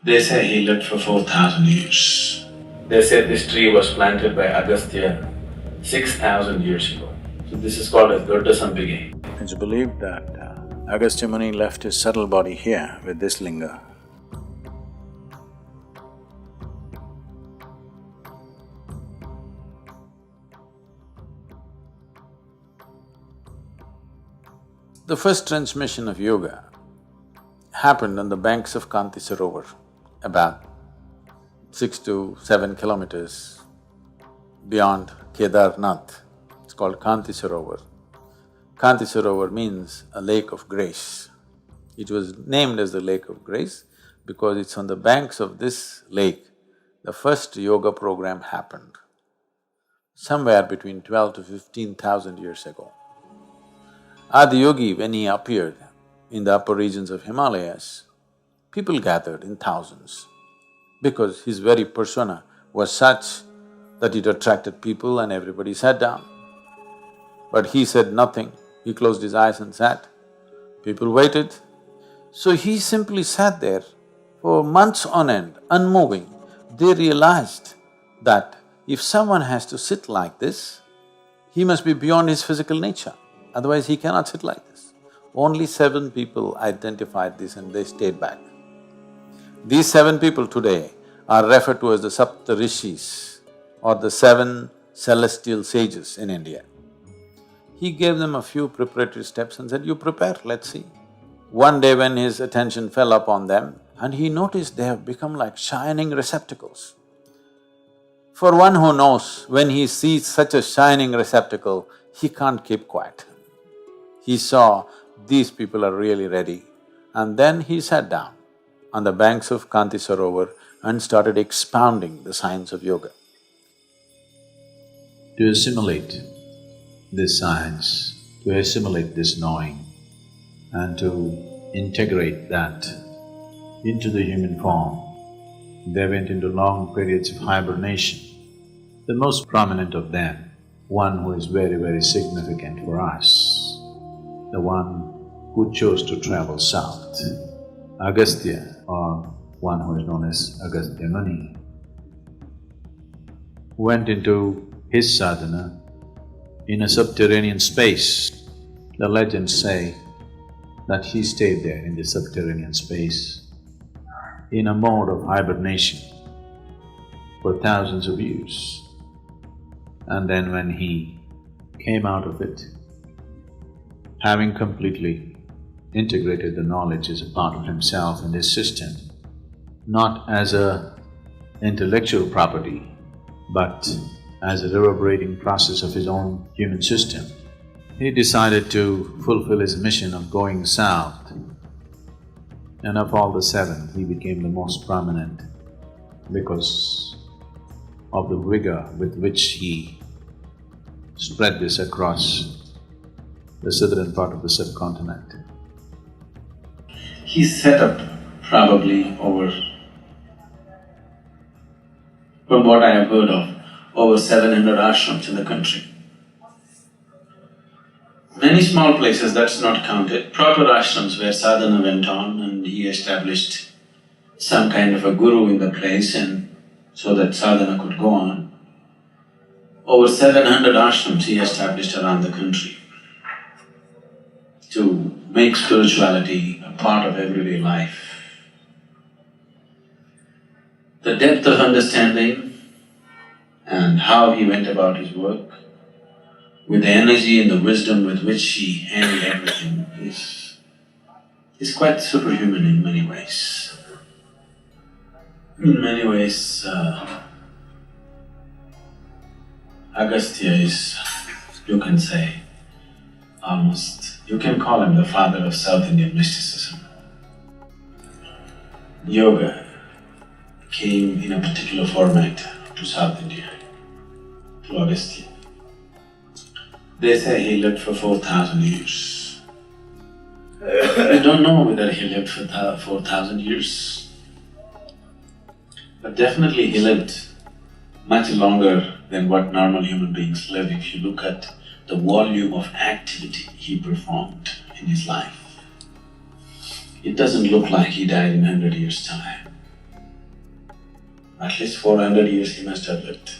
They say he lived for 4,000 years. They say this tree was planted by Agastya 6,000 years ago. So this is called as Doddasampige. It's believed that Agastyamuni left his subtle body here with this linga. The first transmission of yoga happened on the banks of Kanti Sarovar, about 6 to 7 kilometers beyond Kedarnath. It's called Kanti Sarovar. Kanti Sarovar means a lake of grace. It was named as the lake of grace because it's on the banks of this lake the first yoga program happened, somewhere between 12 to 15,000 years ago. Adiyogi, when he appeared in the upper regions of Himalayas, people gathered in thousands because his very persona was such that it attracted people and everybody sat down. But he said nothing, he closed his eyes and sat. People waited. So he simply sat there for months on end, unmoving. They realized that if someone has to sit like this, he must be beyond his physical nature, otherwise he cannot sit like this. Only 7 people identified this and they stayed back. These 7 people today are referred to as the saptarishis or the 7 celestial sages in India. He gave them a few preparatory steps and said, you prepare, let's see. One day when his attention fell upon them and he noticed they have become like shining receptacles. For one who knows, when he sees such a shining receptacle, he can't keep quiet. He saw these people are really ready, and then he sat down on the banks of Kanti Sarovar and started expounding the science of yoga. To assimilate this science, to assimilate this knowing, and to integrate that into the human form, they went into long periods of hibernation. The most prominent of them, one who is very, very significant for us, the one who chose to travel south, Agastya, or one who is known as agastyamuni, went into his sadhana in a subterranean space. The legends say that he stayed there in the subterranean space in a mode of hibernation for thousands of years. And then when he came out of it, having completely integrated the knowledge as a part of himself and his system, not as a intellectual property, but as a reverberating process of his own human system, he decided to fulfill his mission of going south. And of all the 7, he became the most prominent because of the vigor with which he spread this across the southern part of the subcontinent. He set up probably over, from what I have heard of, over 700 ashrams in the country. Many small places, that's not counted, proper ashrams where sadhana went on and he established some kind of a guru in the place and so that sadhana could go on. Over 700 ashrams he established around the country to make spirituality a part of everyday life. The depth of understanding and how he went about his work, with the energy and the wisdom with which he handled everything is quite superhuman in many ways. In many ways, Agastya is, you can say, you can call him the father of South Indian mysticism. Yoga came in a particular format to South India, to Agastya. They say he lived for 4,000 years. I don't know whether he lived for 4,000 years, but definitely he lived much longer than what normal human beings live if you look at the volume of activity he performed in his life. It doesn't look like he died in 100 years' time. At least 400 years he must have lived,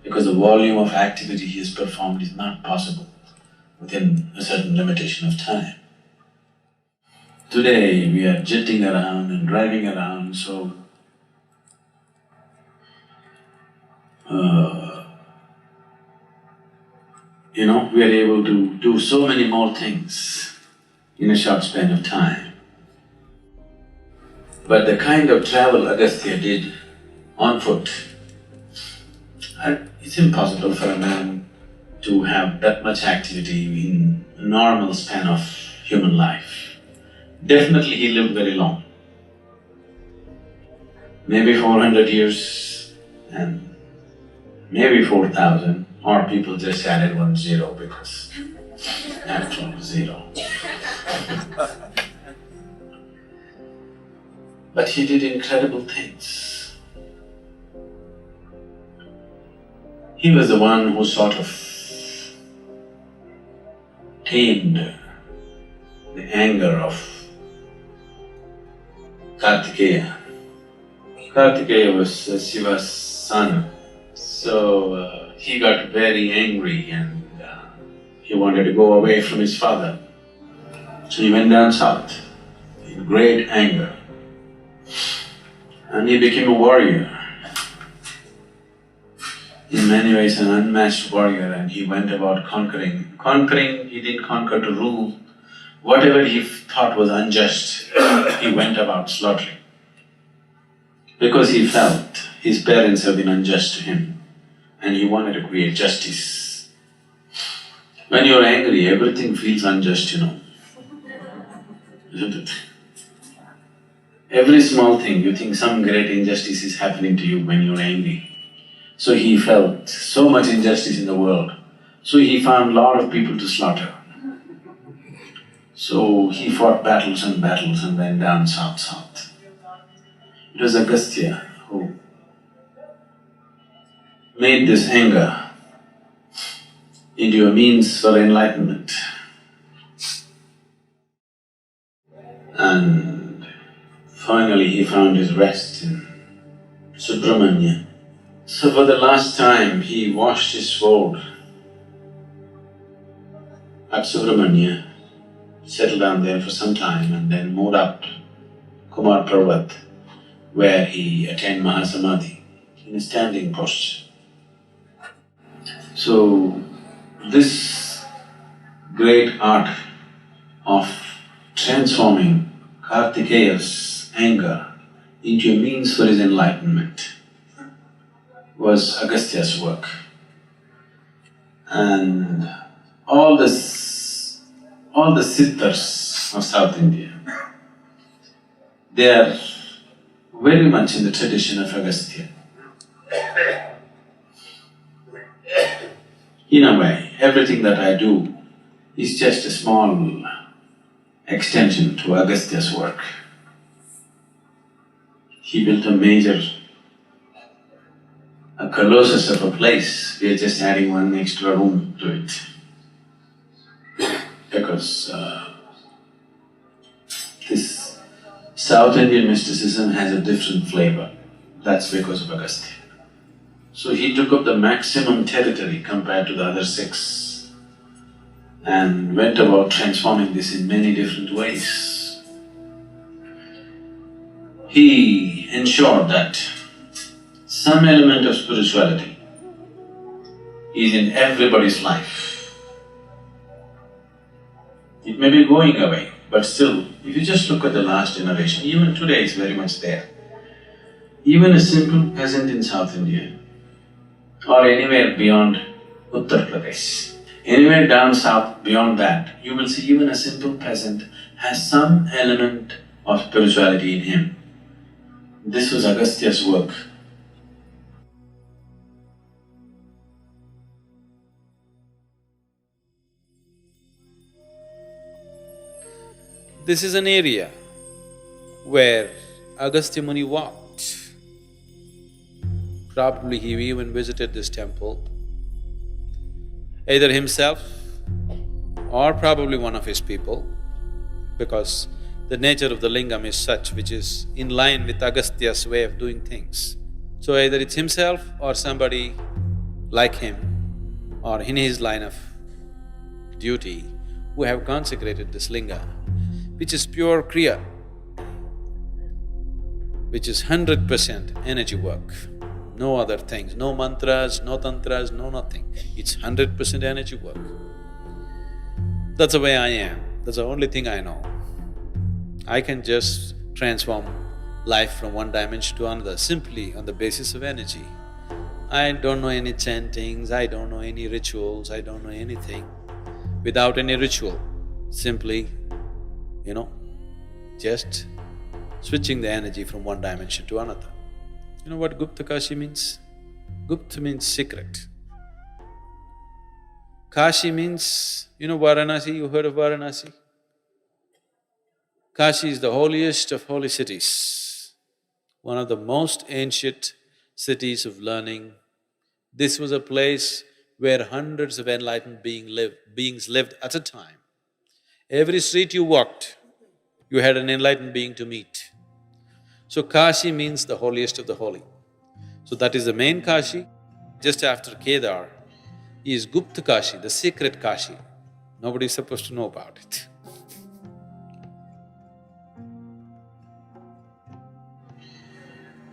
because the volume of activity he has performed is not possible within a certain limitation of time. Today we are jetting around and driving around, so we are able to do so many more things in a short span of time. But the kind of travel Agastya did on foot, it's impossible for a man to have that much activity in a normal span of human life. Definitely he lived very long, maybe 400 years and maybe 4,000, or people just added 1 zero because actual zero. But he did incredible things. He was the one who sort of tamed the anger of Kartikeya. Kartikeya was Shiva's son, so he got very angry and he wanted to go away from his father. So he went down south in great anger and he became a warrior. In many ways an unmatched warrior, and he went about conquering. Conquering, he didn't conquer to rule. Whatever he thought was unjust, he went about slaughtering. Because he felt his parents have been unjust to him and he wanted to create justice. When you're angry, everything feels unjust, isn't it? Every small thing, you think some great injustice is happening to you when you're angry. So he felt so much injustice in the world, so he found a lot of people to slaughter. So he fought battles and battles and went down south. It was Agastya who made this anger into a means for enlightenment. And finally he found his rest in Subramanya. So for the last time he washed his sword at Subramanya, settled down there for some time and then moved up Kumar Parvat, where he attained Mahasamadhi in a standing posture. So this great art of transforming Kartikeya's anger into a means for his enlightenment was Agastya's work. And all the siddhas of South India, they are very much in the tradition of Agastya. In a way, everything that I do is just a small extension to Agastya's work. He built a colossus of a place, we are just adding one extra room to it. Because this South Indian mysticism has a different flavor, that's because of Agastya. So he took up the maximum territory compared to the other 6 and went about transforming this in many different ways. He ensured that some element of spirituality is in everybody's life. It may be going away, but still, if you just look at the last generation, even today it's very much there. Even a simple peasant in South India or anywhere beyond Uttar Pradesh, anywhere down south beyond that, you will see even a simple peasant has some element of spirituality in him. This was Agastya's work. This is an area where Agastyamuni walked. Probably he even visited this temple, either himself or probably one of his people, because the nature of the lingam is such which is in line with Agastya's way of doing things. So either it's himself or somebody like him or in his line of duty who have consecrated this linga, which is pure kriya, which is 100% energy work. No other things, no mantras, no tantras, no nothing. It's 100% energy work. That's the way I am, that's the only thing I know. I can just transform life from one dimension to another simply on the basis of energy. I don't know any chantings, I don't know any rituals, I don't know anything. Without any ritual, simply, just switching the energy from one dimension to another. You know what Gupta Kashi means? Gupta means secret. Kashi means, Varanasi, you heard of Varanasi? Kashi is the holiest of holy cities, one of the most ancient cities of learning. This was a place where hundreds of enlightened beings lived at a time. Every street you walked, you had an enlightened being to meet. So Kashi means the holiest of the holy. So that is the main Kashi. Just after Kedar is Gupta Kashi, the secret Kashi. Nobody is supposed to know about it.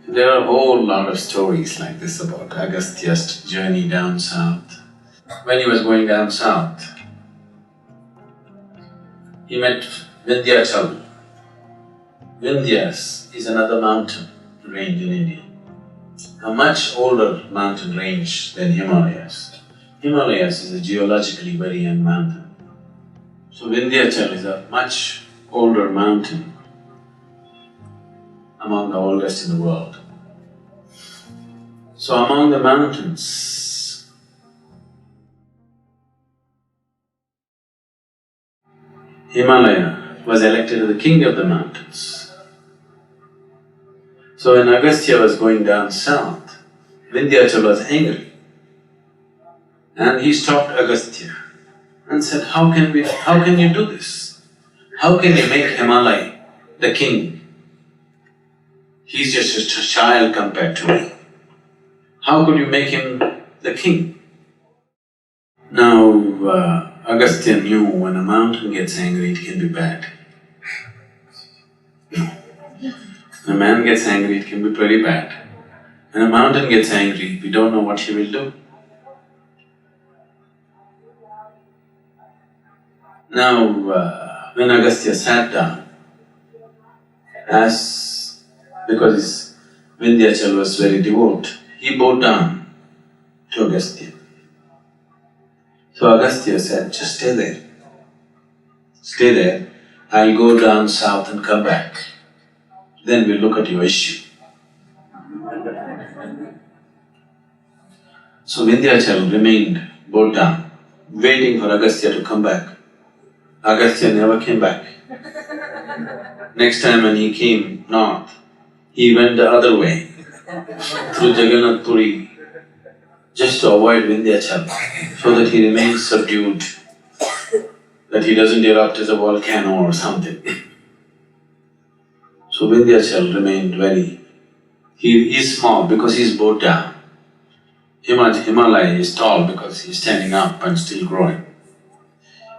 There are a whole lot of stories like this about Agastya's journey down south. When he was going down south, he met Vindhyachal. Vindhyas is another mountain range in India, a much older mountain range than Himalayas. Himalayas is a geologically very young mountain. So Vindhyachal is a much older mountain, among the oldest in the world. So among the mountains, Himalaya was elected as the king of the mountains. So when Agastya was going down south, Vindhyachal was angry and he stopped Agastya and said, how can you do this? How can you make Himalaya the king? He's just a child compared to me. How could you make him the king? Now, Agastya knew when a mountain gets angry, it can be bad. When a man gets angry, it can be pretty bad. When a mountain gets angry, we don't know what he will do. Now, when Agastya sat down, because Vindhyachal was very devout, he bowed down to Agastya. So Agastya said, just stay there. Stay there, I'll go down south and come back. Then we'll look at your issue. So Vindhyachal remained bowed down, waiting for Agastya to come back. Agastya never came back. Next time when he came north, he went the other way, through Jagannath Puri, just to avoid Vindhyachal, so that he remains subdued, that he doesn't erupt as a volcano or something. So Vindhyachal remained he is small because he's bowed down. Himalaya is tall because he's standing up and still growing.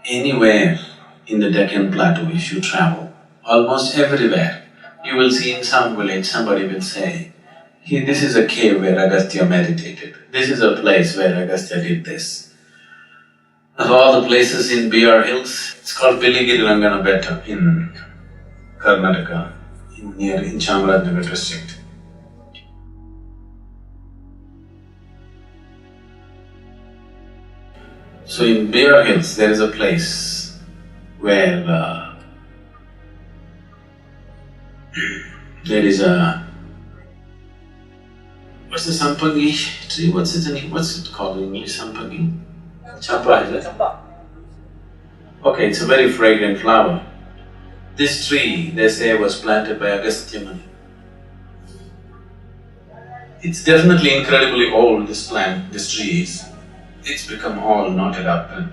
Anywhere in the Deccan Plateau if you travel, almost everywhere, you will see in some village somebody will say, this is a cave where Agastya meditated, this is a place where Agastya did this. Of all the places in BR Hills, it's called Piligiri Rangana Betta in Karnataka, in Chamarajanagar district. So in BR Hills, there is a place where there is a… what's the sampangi tree? What's it called in English? Sampangi? Champa, is it? Champa. Okay, it's a very fragrant flower. This tree, they say, was planted by agastyamuni. It's definitely incredibly old, this tree is. It's become all knotted up and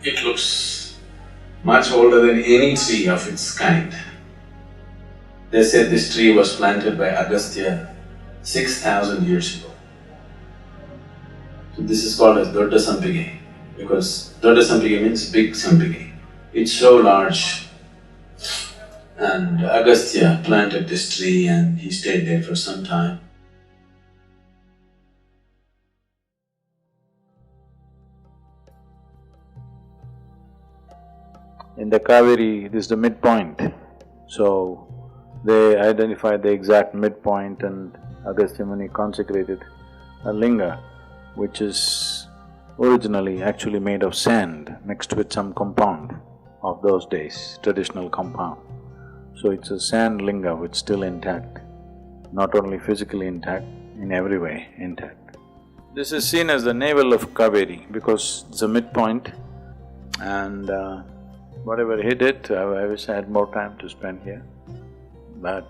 it looks much older than any tree of its kind. They said this tree was planted by Agastya 6,000 years ago. So this is called as Dodda Sampige, because Dodda Sampige means big Sampige. It's so large. And Agastya planted this tree and he stayed there for some time. In the Kaveri, this is the midpoint. So, they identified the exact midpoint and Agastyamuni consecrated a linga which is originally actually made of sand mixed with some compound of those days, traditional compound. So it's a sand linga which is still intact, not only physically intact, in every way intact. This is seen as the navel of Kaveri because it's a midpoint and whatever he did, I wish I had more time to spend here, but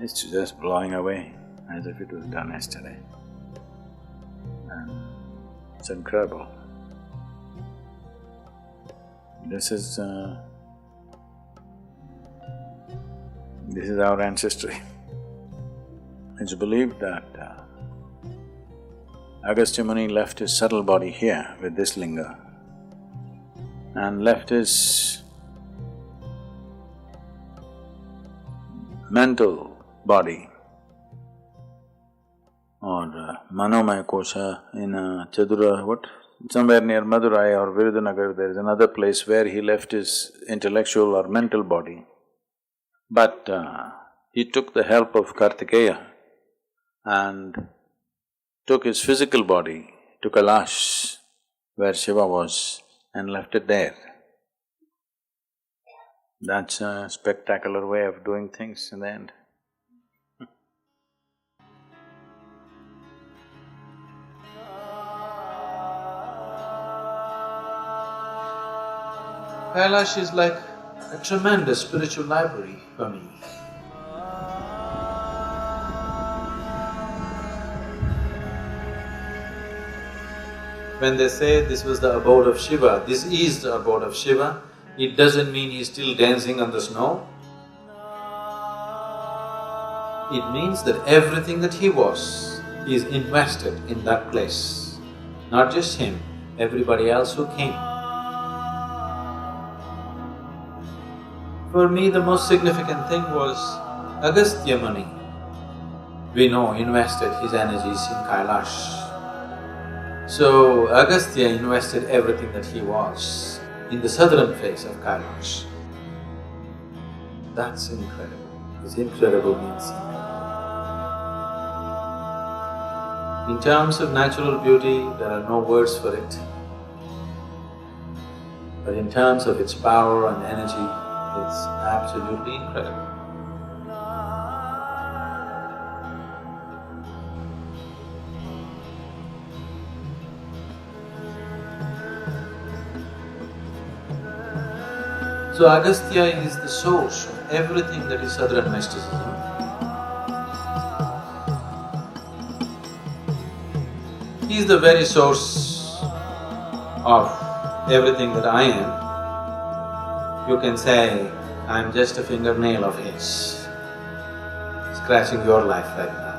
it's just blowing away as if it was done yesterday. And it's incredible. This is our ancestry. It's believed that Agastyamuni left his subtle body here with this linga and left his mental body or manomaya kosha in Chadura, what? Somewhere near Madurai or Virudhunagar, there is another place where he left his intellectual or mental body. But he took the help of Kartikeya and took his physical body to Kailash, where Shiva was, and left it there. That's a spectacular way of doing things in the end. Kailash is like a tremendous spiritual library for me. When they say this was the abode of Shiva, this is the abode of Shiva, it doesn't mean he's still dancing on the snow. It means that everything that he was is invested in that place. Not just him, everybody else who came. For me, the most significant thing was Agastyamuni. We know invested his energies in Kailash. So, Agastya invested everything that he was in the southern face of Kailash. That's incredible. This incredible means incredible. In terms of natural beauty, there are no words for it. But in terms of its power and energy, it's absolutely incredible. So Agastya is the source of everything that is southern mysticism. He is the very source of everything that I am. You can say, I'm just a fingernail of his, scratching your life right now.